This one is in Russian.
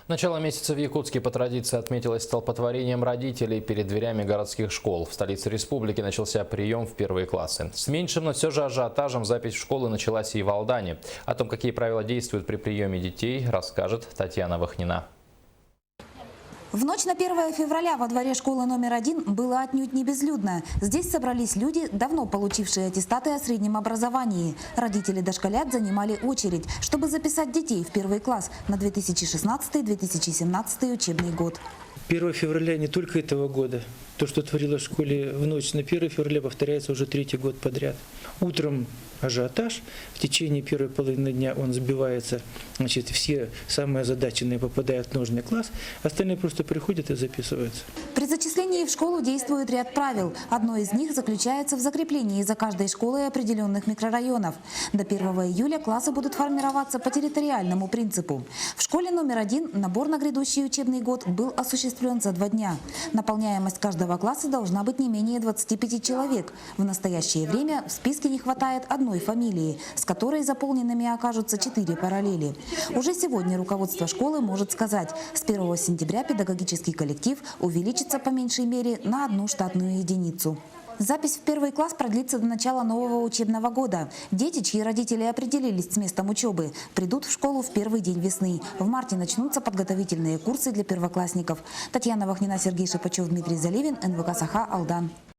Начало месяца в Якутске по традиции отметилось столпотворением родителей перед дверями городских школ. В столице республики начался прием в первые классы. С меньшим, но все же ажиотажем запись в школы началась и в Алдане. О том, какие правила действуют при приеме детей, расскажет Татьяна Вахнина. В ночь на 1 февраля во дворе школы номер 1 было отнюдь не безлюдно. Здесь собрались люди, давно получившие аттестаты о среднем образовании. Родители дошколят занимали очередь, чтобы записать детей в первый класс на 2016-2017 учебный год. 1 февраля не только этого года. То, что творилось в школе в ночь на 1 февраля, повторяется уже 3-й год подряд. Утром ажиотаж, в течение первой половины дня он сбивается, значит, все самые озадаченные попадают в нужный класс, остальные просто приходят и записываются. При зачислении в школу действует ряд правил. Одно из них заключается в закреплении за каждой школой определенных микрорайонов. До 1 июля классы будут формироваться по территориальному принципу. В школе номер 1 набор на грядущий учебный год был осуществлен за 2 дня. Наполняемость каждого класса должна быть не менее 25 человек. В настоящее время в списке не хватает одной фамилии, с которой заполненными окажутся 4 параллели. Уже сегодня руководство школы может сказать, с 1 сентября педагогический коллектив увеличится по меньшей мере на 1 штатную единицу. Запись в 1 класс продлится до начала нового учебного года. Дети, чьи родители определились с местом учебы, придут в школу в первый день весны. В марте начнутся подготовительные курсы для первоклассников. Татьяна Вахнина, Сергей Шипачев, Дмитрий Заливин, НВК «Саха», Алдан.